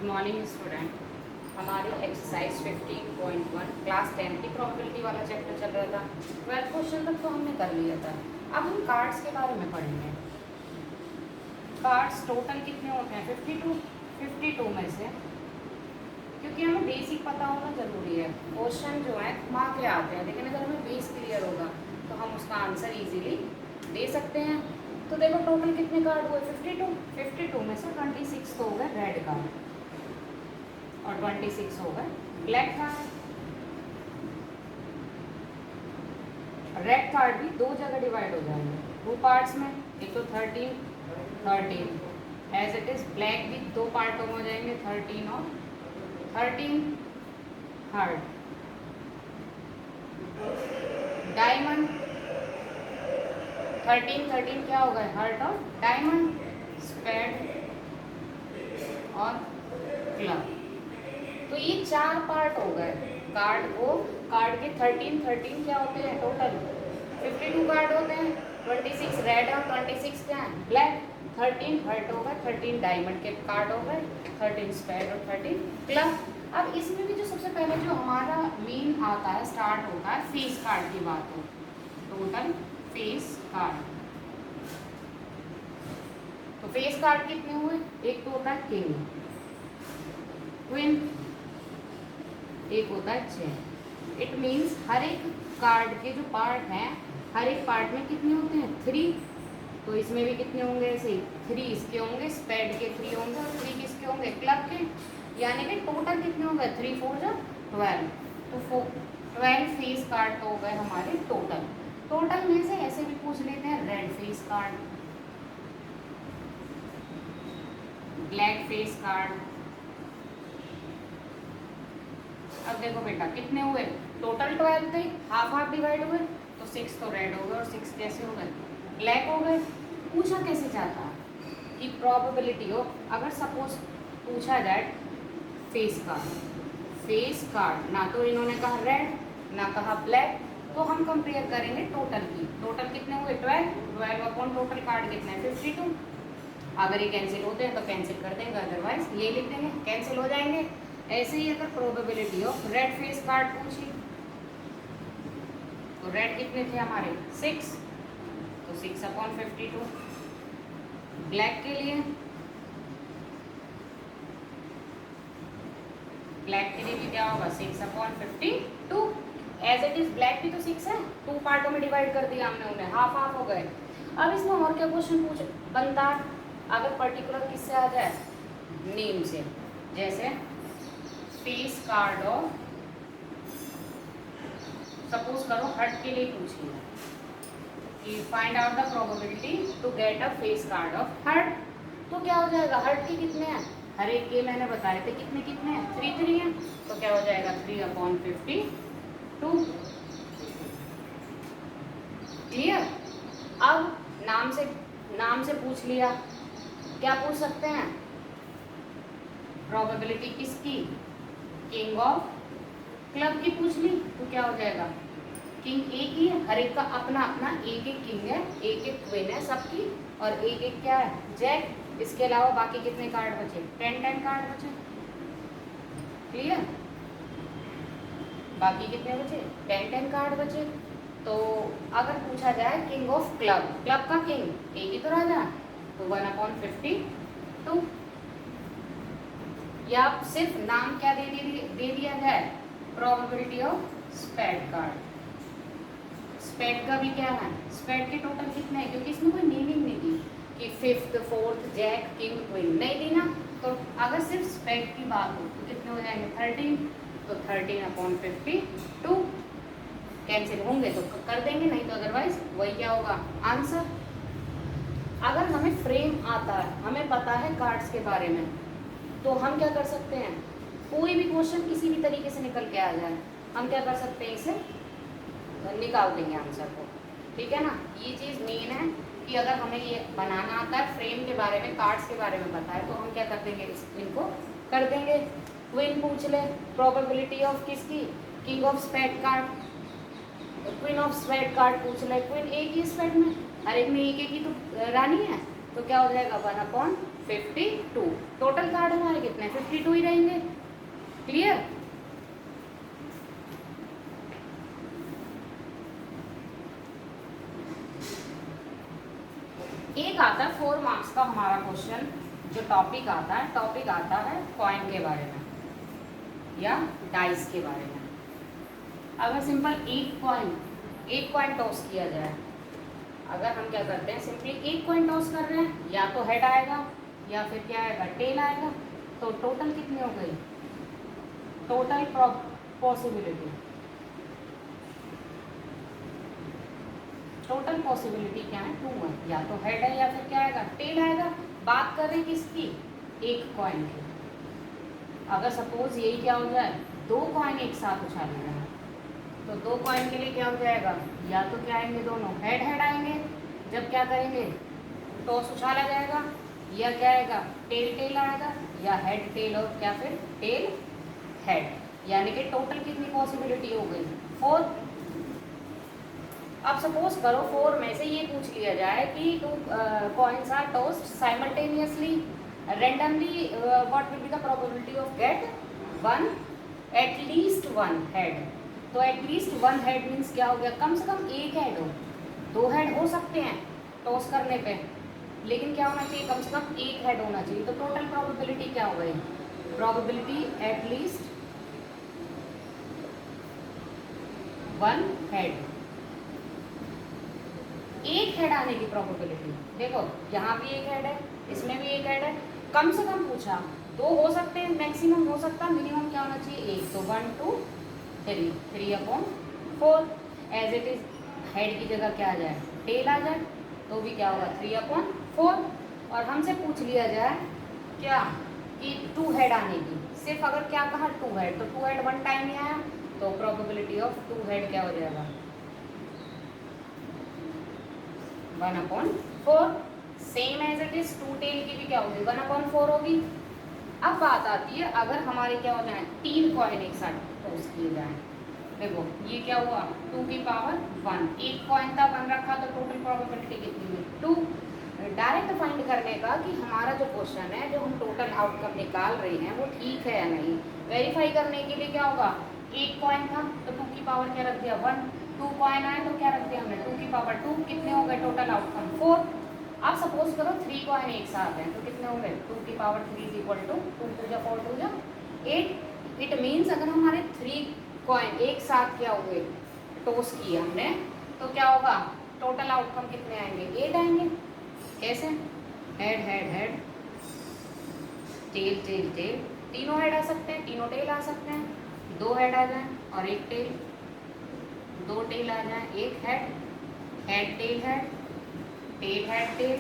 Good morning student. हमारी exercise 15.1 class 10 की probability वाला चैप्टर चल रहा था। 12 क्वेश्चन तक तो हमने कर लिया था। अब हम कार्ड्स के बारे में पढ़ेंगे। कार्ड्स टोटल कितने होते हैं? 52 में से, क्योंकि हमें बेसिक पता होना ज़रूरी है। क्वेश्चन जो है घुमा के आते हैं, लेकिन अगर हमें बेस क्लियर होगा तो हम उसका आंसर इजीली दे सकते हैं। तो देखो टोटल कितने कार्ड हुए? 52 में से 26 तो हो गए रेड कार्ड और 26 हो गए ब्लैक कार्ड। रेड कार्ड भी दो जगह डिवाइड हो जाएंगे, दो पार्ट्स में। एक तो 13 एज इट इज। ब्लैक भी दो पार्टों में हो जाएंगे, 13 और 13। हार्ट, डायमंड 13 क्या हो गए? हार्ट और डायमंड। स्पेड और क्लब। तो ये चार पार्ट हो गए कार्ड को। कार्ड के 13 क्या होते हैं टोटल? 52 कार्ड होते हैं। 26 रेड और 26 क्या है? ब्लैक। 13 हर्ट हो गए, 13 डायमंड के कार्ड हो गए, 13 स्पेड और 13 क्लब। अब इसमें भी जो सबसे पहले जो हमारा मेन आता है, स्टार्ट होता है फेस कार्ड की बात हो। Total face card. तो फेस कार्ड कितने हुए? एक तो होता है किंग, क्वीन, एक होता है चेन। इट मीन्स हर एक कार्ड के जो पार्ट हैं, हर एक पार्ट में कितने होते हैं? 3। तो इसमें भी कितने होंगे? ऐसे 3 इसके होंगे, स्पेड के 3 होंगे और 3 किसके होंगे? क्लब के। यानी कि टोटल कितने हो गए? 3 4 जा 12। तो 12 फेस कार्ड तो हो गए हमारे टोटल। टोटल में से ऐसे भी पूछ लेते हैं, red face card, black face card. अब देखो बेटा कितने हुए? टोटल 12 थे, हाफ हाफ डिवाइड हुए, तो 6 तो रेड हो गए और 6 कैसे हो गए? ब्लैक हो गए। पूछा कैसे जाता है कि प्रोबेबिलिटी हो, अगर सपोज पूछा जाए फेस कार्ड, ना तो इन्होंने कहा रेड ना कहा ब्लैक, तो हम कंपेयर करेंगे टोटल की। टोटल कितने हुए? 12 अपॉन टोटल कार्ड कितने हैं? 52। अगर ये कैंसिल होते हैं तो कैंसिल कर देंगे, अदरवाइज ये लिख देंगे, कैंसिल हो जाएंगे। ऐसे ही अगर probability of red face card पूछी तो रेड कितने थे हमारे? 6, तो 6 अपॉन 52। ब्लैक के लिए, भी क्या होगा? 6 upon 52। As it is black भी तो 6 है, 2 पार्टों में डिवाइड कर दिया हमने उन्हें, हाफ हाफ हो गए। अब इसमें और क्या क्वेश्चन पूछ बनता अगर पर्टिकुलर किससे आ जाए? नेम से। जैसे फेस कार्ड ऑफ, सपोज करो हर्ट के लिए पूछ लिया कि find out the probability to get a face card of heart. तो क्या हो जाएगा? हर्ट के कितने हैं? हर एक के मैंने बताए थे कितने कितने हैं? 3 हैं। तो क्या हो जाएगा? 3 अपॉन 52। क्लियर? अब नाम से पूछ लिया, क्या पूछ सकते हैं? प्रोबेबिलिटी किसकी? किंग ऑफ क्लब की पूछ ली, तो क्या हो जाएगा? किंग एक ही है, हर एक का अपना अपना एक एक किंग है, एक एक क्वीन है सबकी, और एक एक क्या है? जैक। इसके अलावा बाकी कितने कार्ड बचे? 10 कार्ड बचे। क्लियर? बाकी कितने बचे? 10 कार्ड बचे। तो अगर पूछा जाए किंग ऑफ क्लब का किंग एक ही तो राजा, तो 1 अपॉन 52। या सिर्फ नाम क्या दे दिया जाए? Probability of spade card. Spade का भी क्या है? स्पेड के टोटल कितने हैं? क्योंकि इसमें कोई मीनिंग नहीं दी कि 5th 4th Jack king queen, नहीं दी ना। तो अगर सिर्फ स्पेड की बात हो तो कितने हो जाएंगे? 13। तो 13 अपॉन 52। कैंसिल होंगे तो कर देंगे, नहीं तो अदरवाइज वही क्या होगा? आंसर। अगर हमें फ्रेम आता है, हमें पता है कार्ड्स के बारे में, तो हम क्या कर सकते हैं? कोई भी क्वेश्चन किसी भी तरीके से निकल के आ जाए, हम क्या कर सकते हैं? इसे निकाल देंगे आंसर को। ठीक है ना? ये चीज़ मेन है कि अगर हमें ये बनाना आता है, फ्रेम के बारे में, कार्ड्स के बारे में पता है, तो हम क्या कर देंगे? इनको कर देंगे। क्वीन पूछ ले, प्रोबेबिलिटी ऑफ किसकी? King of spade card. Queen of spade card पूछ ले, क्वीन एक ही स्पेड में, हर एक में एक एक ही तो रानी है, तो क्या हो जाएगा 1/52। टोटल कार्ड हमारे कितने 52 ही रहेंगे। क्लियर। एक आता है 4 मार्क्स का हमारा क्वेश्चन, जो टॉपिक आता है कॉइन के बारे में या डाइस के बारे में। अगर सिंपल एक कॉइन टॉस किया जाए, अगर हम क्या करते हैं सिंपली एक कॉइन टॉस कर रहे हैं, या तो हेड आएगा या फिर क्या आएगा टेल आएगा, तो टोटल कितनी हो गई, टोटल पॉसिबिलिटी क्या है 2 है, या तो हेड है या फिर क्या आएगा टेल आएगा। बात कर रहे हैं किसकी, एक कॉइन की। अगर सपोज यही क्या हो जाए 2 कॉइन एक साथ उछाले जाए, तो 2 कॉइन के लिए क्या हो जाएगा, या तो क्या आएंगे दोनों हेड हेड आएंगे जब क्या करेंगे टॉस उछाला जाएगा, या क्या आएगा टेल टेल आएगा, या हेड टेल और क्या फिर टेल हेड। यानी कि टोटल कितनी पॉसिबिलिटी हो गई 4। अब सपोज करो 4 में से ये पूछ लिया जाए कि 2 coins are tossed simultaneously randomly, what will be the probability of get one at least one head। तो at least one head means क्या हो गया, कम से कम एक हेड हो, 2 हेड हो सकते हैं टॉस करने पे, लेकिन क्या होना चाहिए कम से कम एक हेड होना चाहिए। तो टोटल प्रोबेबिलिटी क्या हो गई, प्रोबेबिलिटी एट लीस्ट 1 हेड। एक हेड आने की प्रोबेबिलिटी देखो, यहाँ भी एक हेड है, इसमें भी एक हेड है, कम से कम पूछा 2 हो सकते हैं, मैक्सिमम हो सकता है, मिनिमम क्या होना चाहिए 1। तो 1 2 3 3/4 एज इट इज। हेड की जगह क्या आ जाए टेल आ जाए, तो भी क्या होगा 3/4। और हमसे पूछ लिया जाए क्या कि 2 हेड आने की, सिर्फ अगर क्या कहा 2 हेड, तो 2 हेड 1 टाइम ही आया, तो प्रोबेबिलिटी ऑफ 2 हेड क्या हो जाएगा 1/4। Same as it is 2 tail की भी क्या होगी 1/4 होगी। अब बात आती है अगर हमारे क्या हो जाए 3 कॉइन एक साथ टॉस किए जाए, देखो ये क्या हुआ 2 की पावर 1, एक कॉइन था 1 रखा, तो टोटल प्रोबेबिलिटी कितनी हुई 2। डायरेक्ट फाइंड करने का कि हमारा जो क्वेश्चन है, जो हम टोटल आउटकम निकाल रहे हैं वो ठीक है या नहीं, वेरीफाई करने के लिए क्या होगा, एक कॉइन था तो 2 की पावर क्या रख दिया 1, 2 कॉइन आए तो क्या रख दिया हमने 2 की पावर 2, कितने हो गए टोटल आउटकम 4। अब सपोज करो 3 कॉइन एक साथ हैं, तो कितने हो गए 2 की पावर 3 इज इक्वल टू 2 2 जा 4 2 जा 8। इट मीन्स अगर हमारे 3 कॉइन एक साथ क्या हुए टॉस किए हमने, तो क्या होगा टोटल आउटकम कितने आएंगे 8 आएंगे। कैसे, head head head tail tail tail, तीनों हेड आ सकते हैं, तीनों टेल आ सकते हैं, 2 हेड आ जाए और एक टेल, 2 टेल आ जाए एक head, head tail head, tail head tail,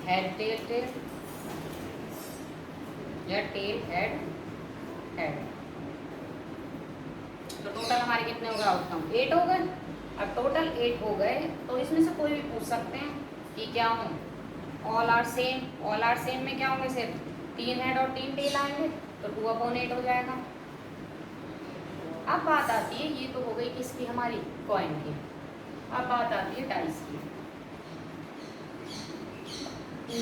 head tail tail, या टेल हेड हेड। तो टोटल हमारे कितने हो गए आउटकम 8 हो गए। अब टोटल 8 हो गए, तो इसमें से कोई भी पूछ सकते हैं कि क्या हो, all are same. All are same में क्या होंगे, सिर्फ 3 हेड और 3 टेल आएंगे, तो 2/8 हो जाएगा। अब बात आती है, ये तो हो गई किसकी हमारी कॉइन की। अब बात आती है डाइस की।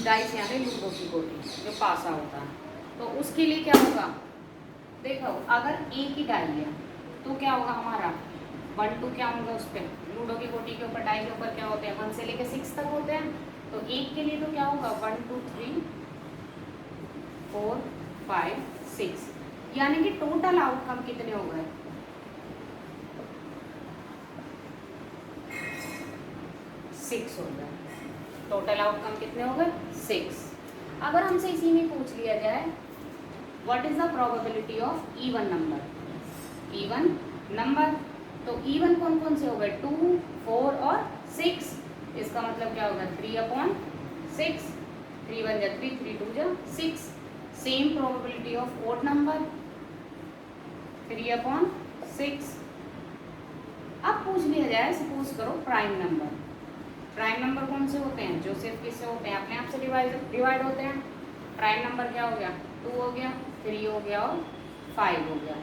डाइस यानी लूडो की गोटी जो पासा होता है, तो उसके लिए क्या होगा, देखो अगर एक ही डाई है तो क्या होगा हमारा 1 2 क्या होंगे उस पर, लूडो की गोटी के ऊपर डाई के ऊपर क्या होते हैं 1 से लेकर 6 तक होते हैं। तो एक के लिए तो क्या होगा 1 2 3 4 5 6, यानी कि टोटल आउटकम कितने हो गए 6 हो गए। टोटल आउटकम कितने हो गए 6। अगर हमसे इसी में पूछ लिया जाए what is the probability of even number, even number, तो इवन कौन कौन से हो गए 2 4 और 6। इसका मतलब क्या होगा 3/6, 3 1 जा 3 3 2 जा 6। Same probability of odd number 3/6। अब पूछ लिया जाए सपोज करो प्राइम नंबर। प्राइम नंबर कौन से होते हैं, जो सिर्फ किससे होते हैं अपने आप से डिवाइड होते हैं। प्राइम नंबर क्या हो गया 2 हो गया, 3 हो गया और 5 हो गया।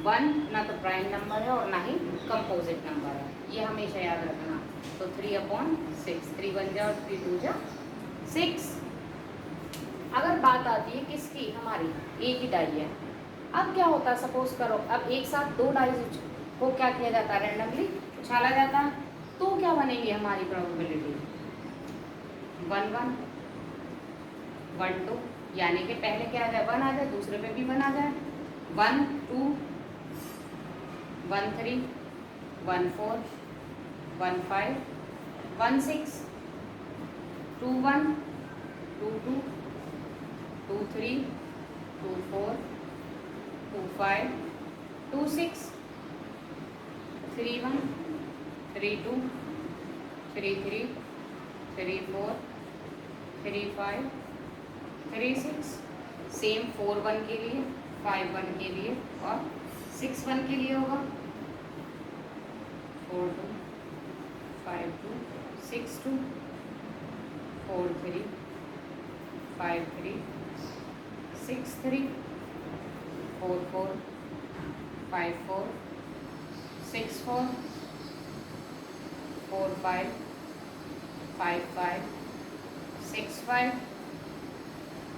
1 ना तो प्राइम नंबर है और ना ही कंपोजिट नंबर है, ये हमेशा याद रखना। तो 3/6, 3 1 जा और 3 2 जा 6। अगर बात आती है किसकी, हमारी एक ही डाई है। अब क्या होता है, सपोज करो अब एक साथ दो डाइस को क्या किया जाता है, रैंडमली उछाला जाता है, तो क्या बनेगी हमारी प्रोबेबिलिटी 1 1 1 2, यानी कि पहले क्या आ जाए 1 आ जाए, दूसरे पे भी 1 आ जाए, 1 2 1 3 1 4 1 5 1 6 2 1 2 2 2 3 2 4 2 5 2 6 3 1 3 2 3 3 3 4 3 5 3 6। सेम 4 1 के लिए, 5 1 के लिए और 6 1 के लिए होगा 4 2 5 2 6 2 4 3 5 3 6 3 4 4 5 4 6 4 4 5 5 5 6 5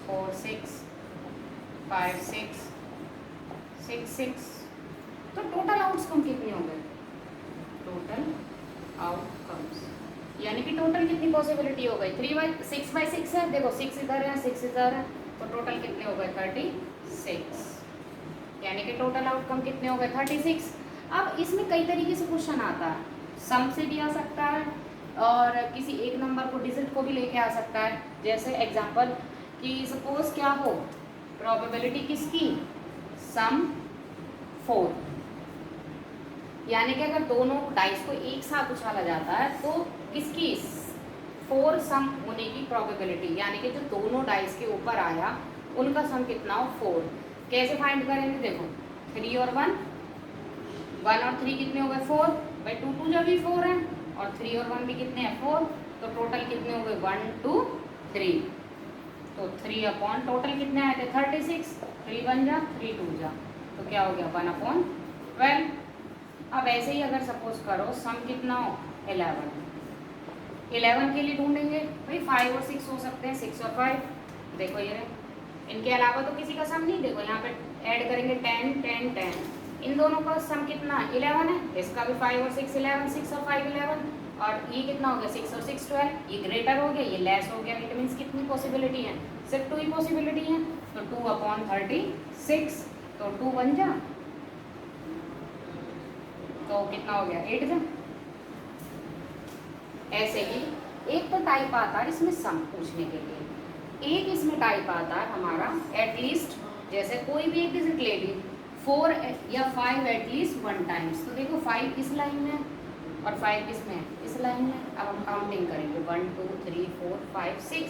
4 6 5 6 6 6। तो टोटल आउटकम कितने हो गए, टोटल आउटकम्स यानी कि टोटल कितनी पॉसिबिलिटी हो गई 6/6 है, देखो 6 इधर है 6 इधर है, तो टोटल कितने हो गए 36, यानी कि टोटल आउटकम कितने हो गए 36। अब इसमें कई तरीके से क्वेश्चन आता है, सम से भी आ सकता है और किसी एक नंबर को डिजिट को भी लेके आ सकता है। जैसे एग्जांपल कि सपोज क्या हो, प्रोबेबिलिटी किसकी, सम 4, यानी कि अगर दोनों डाइस को एक साथ उछाला जाता है तो किसकी 4 सम होने की प्रोबेबिलिटी, यानी कि जो दोनों डाइस के ऊपर आया उनका सम कितना हो 4। कैसे फाइंड करेंगे, देखो 3 और 1, 1 और 3 कितने हो गए 4, भाई 2 2 जब भी 4 है और 3 और 1 भी कितने हैं 4, तो टोटल कितने हो गए 1 2 3, तो 3 अपॉन टोटल कितने आए थे 36, 3 1 जा 3 2 जा, तो क्या हो गया 1/12। अब ऐसे ही अगर सपोज करो सम कितना हो 11 के लिए ढूंढेंगे, भाई 5 और 6 हो सकते हैं, 6 और 5, देखो ये इनके अलावा तो किसी का सम नहीं, देखो यहाँ पे ऐड करेंगे 10 10 10, इन दोनों का सम कितना 11 है, इसका भी 5 और 6 11, 6 और 5 11, और ये कितना हो गया 6 और 6 12, ये ग्रेटर हो गया ये लेस हो गया, इट मीन्स कितनी पॉसिबिलिटी है, सिर्फ 2 ही पॉसिबिलिटी है, तो 2/36, तो 2 1 जा, तो कितना हो गया 8 जा। ऐसे ही एक तो टाइप आता है इसमें सम पूछने के लिए, एक इसमें टाइप आता है हमारा एटलीस्ट, जैसे कोई भी एक डिजिट ले ली 4 या 5 एटलीस्ट 1 टाइम्स, तो देखो 5 इस लाइन में और 5 किस में इस लाइन में। अब हम काउंटिंग करेंगे 1 2 3 4 5 6,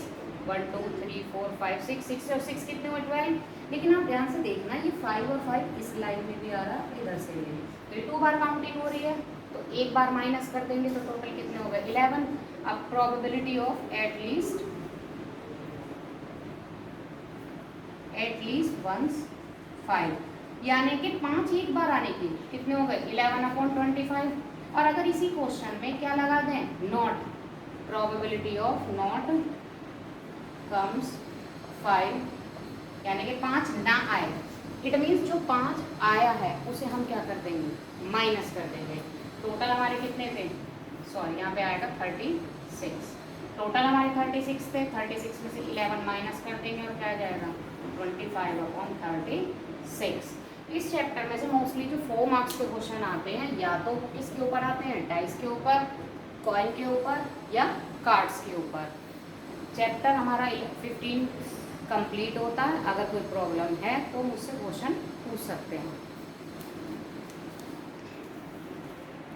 1 2 3 4 5 6, 6 और 6 कितने हुए 12, लेकिन आप ध्यान से देखना ये 5 और 5 इस लाइन में भी आ रहा है, इधर से भी, तो ये 2 बार काउंटिंग हो रही है, तो एक बार माइनस कर देंगे तो टोटल कितने हो गए 11। अब प्रोबेबिलिटी ऑफ एटलीस्ट वंस 5, यानी कि 5 एक बार आने की कितने हो गए 11/25। और अगर इसी क्वेश्चन में क्या लगा दें not, probability of not comes 5, यानी कि 5 ना आए, इट मीन्स जो 5 आया है उसे हम क्या कर देंगे माइनस कर देंगे। टोटल हमारे कितने थे, सॉरी यहाँ पे आएगा 36, टोटल हमारे 36 थे, 36 में से 11 माइनस कर देंगे और क्या आ जाएगा 25/36। इस चैप्टर में से मोस्टली जो 4 मार्क्स के क्वेश्चन आते हैं या तो किसके ऊपर आते हैं, डाइस के ऊपर, कॉइन के ऊपर या कार्ड्स के ऊपर। चैप्टर हमारा 15 कंप्लीट होता है, अगर कोई प्रॉब्लम है तो मुझसे क्वेश्चन पूछ सकते हैं।